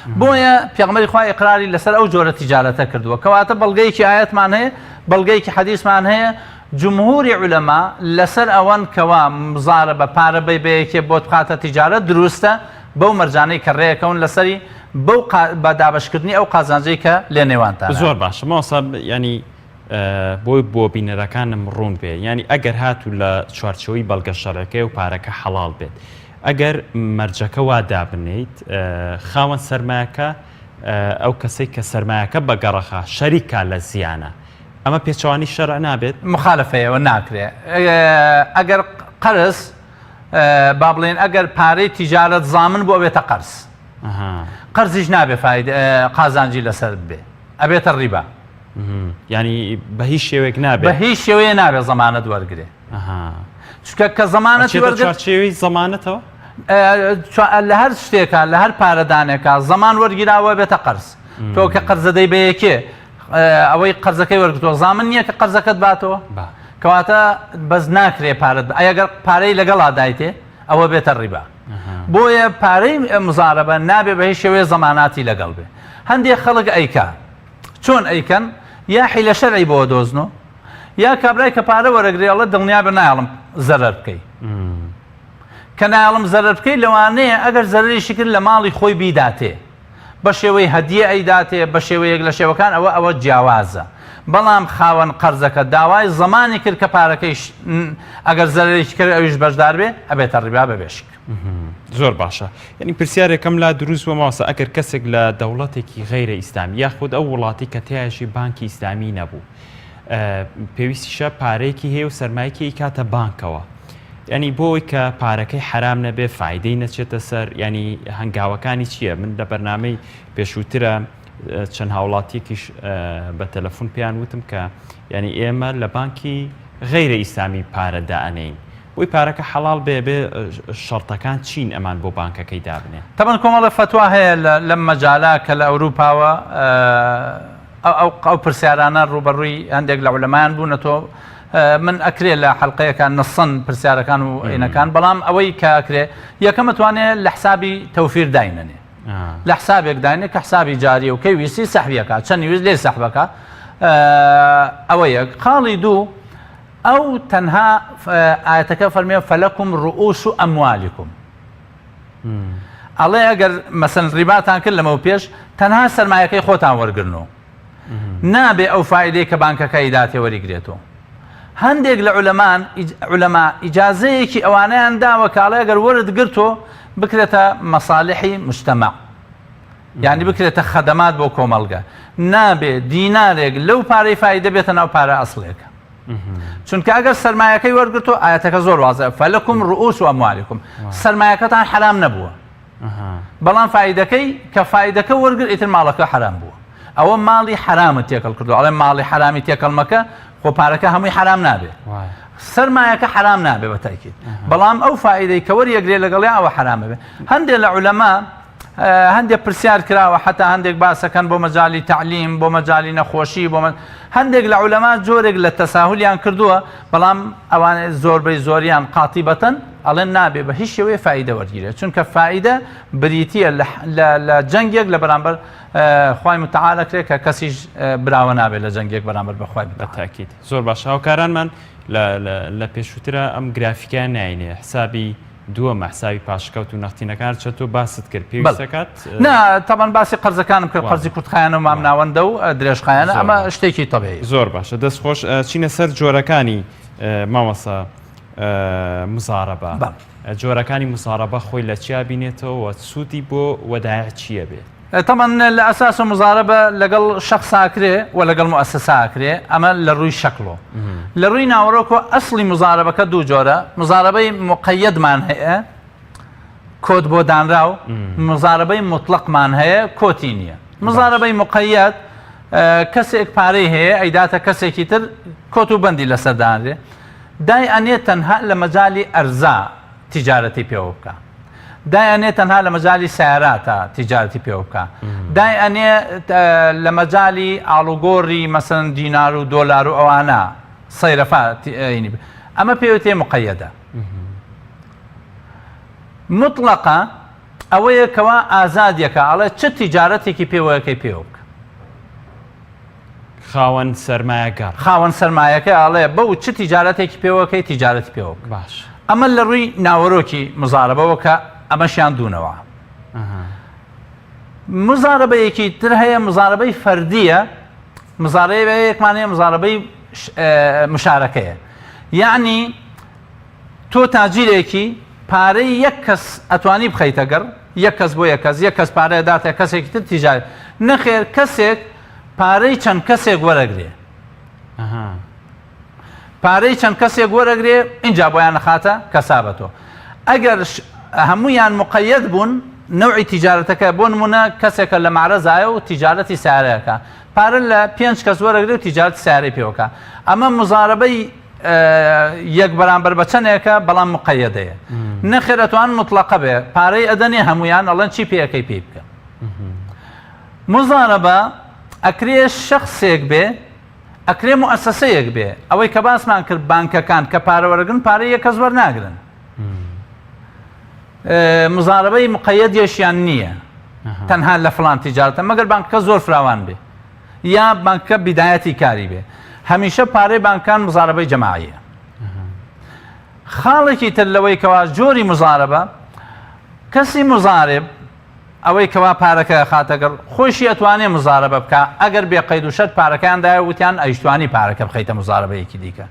بويا بيغمر إخوة إقراري لسر أو جورة تجارة كردوا كواتب بلغيك آيات معنى بلغيك حديث معنى جمهور علماء لسر أوان كوا مزاربة باربي بيكي بوت بخاطة تجارة دروسته بو مرجاني كرية كون لسري بەو بەدابشکردنی ئەو قازانجەی کە لێ نێوانتان زۆر باشە ماوەسا ینی بۆی بۆ بینەرەکانم ڕوون بێ ینی ئەگەر هاتوو لە چوارچەوەی بەڵگە شەڕەکەی و پارەکە حەڵاڵ بێت ئەگەر مەرجەکە وا دابنیت خاوەن سەرمایەکە ئەو کەسەی کە سەرمایەکە بەگەڕەخە شەریکا لە زیانە ئەمە پێچوانی شەرع نابێت مخالفەیەوە ناکرێت ئەگەر قەرز با بڵێن ئەگەر پارەی تیجارەت زامن بۆ بێتە قەرز قەرزیش نابێ قازانجی لەسەر بێ ئەبێتە ڕیبا ینی بە هیچ شێوەیەک نابێت بە هیچ شێوەیە نابێت زەمانەت وەرگێ چونکە کە زەمانەت چێوەی زەمانەتەوە لە هەر شتێکە لە هەر پارەدانێکە زەمان وەرگیراوە بێتە قەرز تۆ کە قەرزەدەی بە یەکێ ئەوەی قەرزەکەی وەرگتووە زامن نییە کە قەرزەکەت باتەوە کەواتە بەس ناکرێ پارەت ئەگەر پارەی لەگەڵا دایتێ ئەوە بێتە ڕیبا بۆیە پارەی مزارەبە نابێ بە هیچ شێوەیە زەماناتی لەگەڵ بێ هەندێک خەڵک ئەیکا چۆن ئەیکەن یا حیلە شەرعی بۆ دۆزنەوە یا کابرای کە پارە وەرەگرێڵە دڵنیا بە نایڵم زەرەر بکەی کە نایڵم زەرەر بکەی لەوانەیە ئەگەر زەرەریشی کرد لە ماڵی خۆی بیداتێ بە شێوەی هەدیە ئەیداتێ بە شێوەیەک لە شێوەکان ئەوە جیاوازە بەڵام خاوەن قەرزەکە داوای زەمانی کرد کە پارەکەیش ئەگەر زەرەرێکی کرد ئەویش بەشدار بێ ئەبێتە ڕیبا بە بێشک زۆر باشە یعنی پرسیارێکم لا دروست بۆ ماوەسە ئەگەر کەسێک لە دەوڵەتێکی غەیرە ئیسلامی یاخود ئەو وڵاتی کە تیایشی بانکی ئیسلامی نەبوو پێویستیشە پارەیەکی هەیە و سەرمایەکی کاتە بانکەوە ینی بۆی کە پارەکەی حرام نەبێ فایدەی نەچێتە سەر ینی هەنگاوەکانی چییە من لە بەرنامەی پێشووترە چەند هاوڵاتیەکیش بە تەلەفۆن پێیان وتم کە ینی ئێمە لە بانکی غەیرە ئیسلامی پارە دائەنین بۆی پارەکە حەڵاڵ بێ شەڕتەکان چین ئەمان بۆ بانکەکەی دابنێ تەبەن کۆمەڵە فتوا هەیە لەم مەجالا کە لە ئەوروپاوە ئەو پرسیارانە ڕوبەڕووی هەندێک لە عولەمایان بوونەتەوە من ئەکرێ لە حەڵقەیەکان نەسەن پرسیارەکان و عینەکان بەڵام ئەوەی کە ئەکرێ یەکەم ئەتوانێت لە حسابی تەوفیر داینەنێ لە حسابێک داینێ کە حسابی جاری و کەی ویستی سەحبیەکە چەندی ویست لێ سەحبەکە ئەوە یەک قاڵی دوو ئەو تەنها ئاەتەکە فەرمێ فەلەکم ڕؤوس ئەموالیکم ئەڵێ ئەگەر مەسەن ڕیباتان کرد لەمەوە پێش تەنها سەرمایەکەی خۆتان وەرگرنەوە نابێ ئەو فایدەی کە بانکەکەی داتێ وەریگرێتەوە هەندێک لە علەما ئیجازەیەکی ئەوانەیان داوە کاڵێ ئەگەر وەرد گرتۆ بکرێتە مەساڵحی مجتەمع، یعنی بکرێتە خەدەمات بۆ کۆمەڵگە، نابێ دینارێک لەو پارەی فایدە بێتە ناو پارە ئەسڵێکە. چونکە ئەگەر سەرمایەکەی وەرگرتۆ ئاەتەکە زۆر وازە فەلەکم ڕؤوس ئەموالکم، سەرمایەکەتان حرام نەبووە، بەڵام فایدەکەی کە فایدەکە وەرگر ئیتر ماڵەکە حرام بووە، ئەوە ماڵی حرامت تێکەڵ کردو، ئەڵێ ماڵی حرامی تێکەڵ مەکە خۆ پارەکە هەمووی حرام نابێ، سەرمایەکە حرام نابێ بە تاکید، بەڵام ئەو فایدەی کە وەریەگرێ لەگەڵێ ئەوە حرامە بێ. هەندێک لە عولەما هەندێک پرسیار کراوە حتا هەندێک باسەکەن بۆ مەجای تعلیم، بۆ مەجای نەخۆشی، هەندێک لە عولەما جۆرێک لە تەساهولیان کردووە، بەڵام ئەوانە زۆربەی زۆریان قاتیبەتەن ئەڵێن نابێ بە هیچ شێوەیە فایدە وەرگیرێ، چونکە فایدە بریتیە لە جەنگێک لە بەرامبەر خوای متعالە کرێ کە کەسیش براوە نابێت لە جەنگێک بەرامبەر بەخوای بەتاکید. زۆر باش هاوکارانمان لە پێشووترە ئەم گرافیکیان ناینێ حسابی دووەمە حسابی پاشکەوت و نەختینەکان چەتۆ باست کرد پێویستەکەات نا تاوان باسی قەرزەکانم کرد، قەرزی کورتخایەنە و مامناوەندە و درێژخایەنە، ئەمە شتێکی تەبیعی. زۆر باشە، دەستخۆش چینە سەر جۆرەکانی مامەسا مزارەبە. جۆرەکانی مزارەبە خۆی لە چیا بینێتەوە سوودی بۆ وەدایع چییە بێت؟ طبعا لە ئەساس و مزارەبە لەگەڵ شەخصاکرێ و لەگەڵ مؤسساکرێ، ئەمە لە ڕووی شەکڵۆ. لە ڕووی ناوەڕۆکۆ ئەسڵی مزارەبەکە دوو جۆرە، مزارەبەی مقەیەدمان هەیە کۆت بۆ دانراو، مزارەبەی مطلقمان هەیە کۆتی نییە. مزارەبەی مقەیەد کەسێک پارەی هەیە ئەیداتە کەسێکی تر کۆت و بەندی لەسەر دانرێ، دای ئەنێت تەنها لە مەجای ئەرزا تیجارەتی پێوە بکە، دایانێت تەنها لە مەجای سیاراتە تیجارەتی پێوە بکە، دایانێ لە مەجای ئاڵوگۆڕی مەسەن دینار و دۆلار و ئەوانە سەیرەفا، ئەمە پێوتێ مقەیەدە. مطلقە ئەوەیە کەوا ئازادیەکە، ئەڵێ چ تیجارەتێکی پێوەکەی پێوە بکە. خاوەن سەرمایەکار، خاوەن سەرمایەکە ئەڵێ بەو چ تیجارەتێکی پێوەکەی تیجارەتی پێوە بکە. باش. ئەمە لە ڕووی ناوەڕۆکی مزارەبەوە کە ئەمەشیان دوونەوە. مزارەبەیەکی تر هەیە، مزارەبەی فەردیە، مزارەبەیەکمانەیە مزارەبەی مشارەکەیە، یعنی تۆ تاجیرێکی پارەی یەک کەس ئەتوانی بخەیتە گەڕ، یەک کەس بۆ یەک کەس پارەیە داتە کەسێکی تر تیجار نەخێر، کەسێک پارەی چەند کەسێک وەرەگرێ، پارەی چەند کەسێک وەرەگرێ اینجا بۆیان نەخاتە کەسابەتۆ. ئەگەر هەمویان مقەیەد بوون نەوعی تیجارەتەکە، بۆ نمونە کەسێکە لە مارەزایە و تیجارەتی سیارەکە، پارە لە 5 کەس وەرەگرێ و تیجارەتی سیارەی پێوەکە، ئەمە مزارەبەی یەک بەرامبەر بە چەندێکە بەڵام مقەیەدەیە. نەخێر ئەتوان مطلقە بێ، پارەی ئەدەنێ هەمویان ئەڵەن چی پێەکەی پێ بکە. مزارەبە ئەکرێ شەخصێک بێ، ئەکرێ مؤسسەیەک بێ، ئەوەی کە باسمان کرد بانکەکان کە پارە وەرەگرن پارەی یەک کەس وەرناگرن. مزارەبەی مقەیەدیەشیان نییە تەنها لە فڵان تیجارەتە، مەگەر بانکەکە زۆر فراوان بێ یا بانکە بیدایەتی کاری بێ، هەمیشە پارەی بانکان مزارەبەی جەماعیە. خاڵێکی تر لەوەی کەوا جۆری مزارەبە، کەسی مزارب ئەوەی کەوا پارەکە خاتەگەڕ خۆشی ئەتوانێ مزارەبە بکە، ئەگەر بێ قەید و شەرت پارەکەیاندایە وتیان ئەیشتوانی پارەکە بخەیتە مزارەبەیەکی دیکە،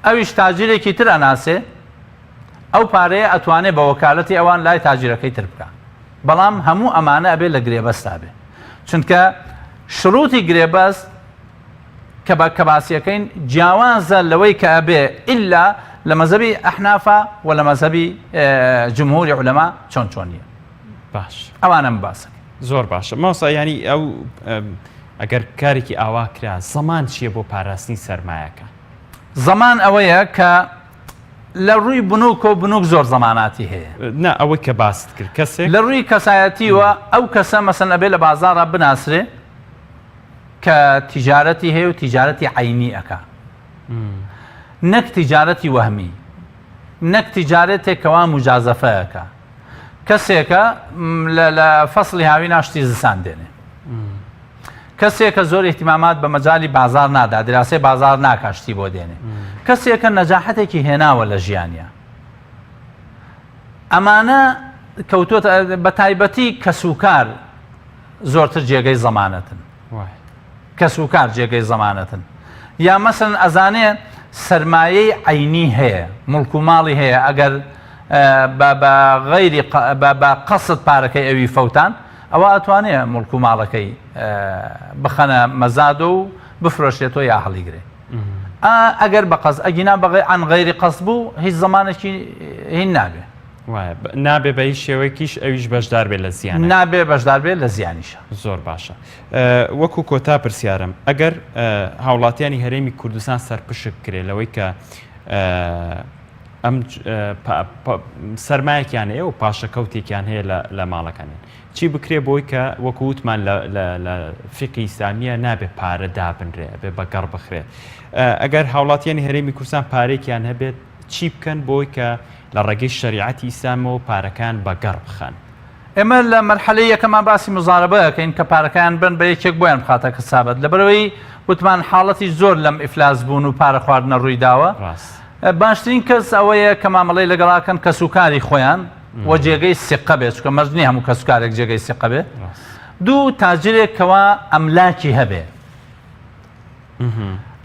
ئەویش تاجیرێکی تر ئەناسێ، ئەو پارەیە ئەتوانێ بە وەکالەتی ئەوان لای تاجیرەکەی تر بکە، بەڵام هەموو ئەمانە ئەبێ لە گرێبەستا بێ، چونکە شروعی گرێبەست کە باسیەکەین جیاوازە لەوەی کە ئەبێ ئیلا لە مەزەبی ئەحنافە و لە مەزەبی جمهوری عولەما چۆن چۆنیە. باش، ئەوانم باسە. زۆر باشە. ماوسا ینی ئەو ئەگەر کارێکی ئاوا کرا زەمان چییە بۆ پاراستنی سەرمایەکە؟ زەمان ئەوەیە کە لە ڕووی بنووک و بنووک زۆر زەماناتی هەیە. نا ئەوەی کە باست کرد کەسێک لە ڕووی کەسایەتیوە ئەو کەسە مەسەن ئەبێ لە بازاڕە بناسرێ کە تیجارەتی هەیە و تیجارەتی عینی ئەکا، نەک تیجارەتی وەهمی، نەک تیجارەتێکەوە مجازەفەیەکە، کەسێکە لە فەسڵی هاوی ناشتی زستان دێنێ، کەسێکە زۆر احتیمامات بە مەجای بازار نادا، دراسی بازار ناکاشتی بۆ دێنێ، کەسێکە نەجاحەتێکی هێناوە لە ژیانیا. ئەمانە کەوتوتە بە تایبەتی کەسوکار زۆرتر جێگەی زەمانەتن، کەسوکار جێگەی زەمانەتن، یا مەسەن ئەزانێ سرمایەی عینی هەیە مڵک و ماڵی هەیە ئەگەر بە قەسد پارەکەی ئەوی فەوتان ئەوە ئەتوانێت مڵک و ماڵەکەی بخەنە مەزاد و بفرۆشێتەوە یا هەڵیگرێ ئەگەر بە قەس ئەگینا عن غەیری قەس بوو هیچ زمانێکی هین نابێ نابێ بە هیچ شێوەیەکیش ئەویش بەشدار بێت لە زیان نابێ بەشدار بێت لە زیانیشە زۆر باشە وەکو کۆتا پرسیارم ئەگەر هاوڵاتیانی هەرێمی کوردستان سەرپشک کرێ لەوەی کە ئەم سەرمایەکیان هەیە و پاشەکەوتێکیان هەیە لە ماڵەکانیان چی بکرێ بۆی کە وەکو وتمان لە فقی ئیسلامیە نابێت پارە دابنرێ بێ بەگەڕ بخرێت ئەگەر هاوڵاتیانی هەرێمی کوردستان پارێکیان هەبێت چی بکەن بۆی کە لە ڕێگەی شەریعەتی ئیسلامەوە پارەکان بەگەڕ بخەن ئێمە لە مەرحەلەی یەکەمان باسی مزارەبەکەین کە پارەکان بن بە یەکێک بۆیان بخاتە کەسابەت لەبەرەوەی وتمان حاڵەتی زۆر لەم ئیفلاس بوون و پارە خواردنە ڕووی داوە باشترین کەس ئەوەیە کە مامەڵەی لەگەڵاکەن کە سوکاری خۆیان و جێگەی سقە بێت چکە مەرجنی هەموو کەسوکارێک جێگەی سقە بێت دوو تاجرێکەوە ئەملاکی هەبێ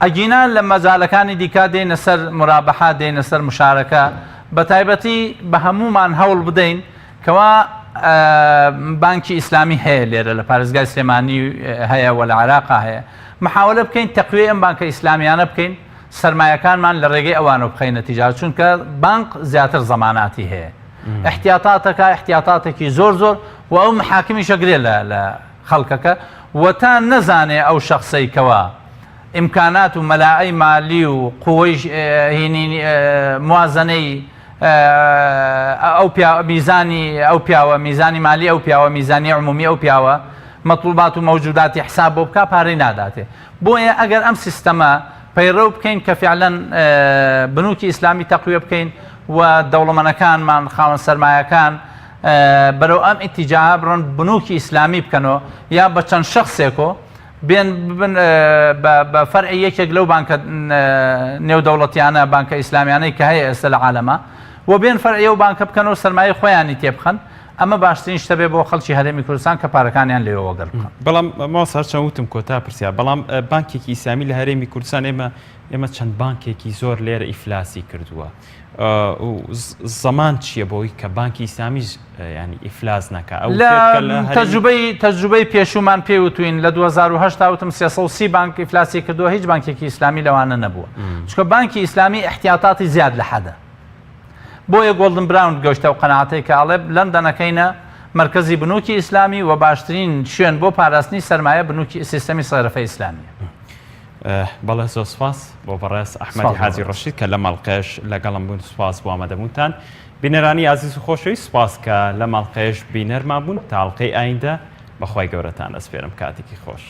ئەگینا لە مەزالەکانی دیکا دێنە سەر مرابەحا دێنە سەر مشارەکە بە تایبەتی بە هەمومان هەوڵ بدەین کەوا بانکی ئیسلامی هەیە لێرە لە پارێزگای سلێمانی هەیە و لە عێراقا هەیە محاولە بکەین تەقویە ئەم بانکە ئیسلامیانە بکەین سەرمایەکانمان لە ڕێگەی ئەوانە بخەینە تیجارەت چونکە بانک زیاتر زەماناتی هەیە احتیاطاتەکە احتیاطاتێکی زۆر و ئەو محاکمی شەگرێ لە خەڵکەکە و تا نەزانێ ئەو شەخصەی کەوە ئیمکانات و مەلاعەی مالی و قووەی موازنەی میزانی ئەو پیاوە میزانی مالی ئەو پیاوە میزانی عمومی ئەو پیاوە مەطلوبات و مەوجوداتی حساب بۆ بکە پارەی ناداتێ بۆیە ئەگەر ئەم سیستەمە پەیڕەو بکەین کە فعلەن بنووکی ئیسلامی تەقویە بکەین و دەوڵەمەندەکانمان خاوەن سەرمایەکان بەرەو ئەم ئیتیجاها بڕۆن بنووکی ئیسلامی بکەنەوە یا بە چەند شەخصێکۆ بێن ببن بە فەرعی یەکێک لەو بانکە نێودەوڵەتیانە بانکە ئیسلامیانەی کە هەیە ئێستا لە عالەمە و بێن فەرعی و بانکە بکەنەوە سەرمایە خۆیانی تێبخەن ئەمە باشترین شتە بێ بۆ خەڵکی هەرێمی کوردستان کە پارەکانیان لێوە وەگەڕ بکەن بەڵام ماوەس هەرچەند وتم کۆتا پرسیار بەڵام بانکێکی ئیسلامی لە هەرێمی کوردستان ئێمە چەند بانکێکی زۆر لێرە ئیفلاسی کردووە زەمان چییە بۆی کە بانکی ئیسلامیش ینی ئیفلاس نەکە تەجروبەی پێشومان پێوتوین لە 2010 وتم 330 بانک ئیفلاسی کردووە هیچ بانکێکی ئیسلامی لەوانە نەبووە چونکە بانکی ئیسلامی احتیاطاتی زیاد لە حەدە بۆیە گۆڵدن براون گەشتە و قەناعەتەی کە ئەڵێ لەندەنەکەینە مرکزی بنووکی ئیسلامی و باشترین شوێن بۆ پاراستنی سەرمایە بنووکی سیستەمی سەرەفەی ئیسلامیە بەڵێ زۆر سپاس بۆ بەڕێز ئەحمەدی حاجی ڕەشید کە لە ماڵقێش لەگەڵم بوون سپاس بۆ ئامادەبوونتان بینەرانی عزیز و خۆشەویست سپاس کە لە ماڵقێش بینەرمان بوون تا ئەڵقەی ئایندە بەخوای گەورەتان ئەسپێرم کاتێکی خۆش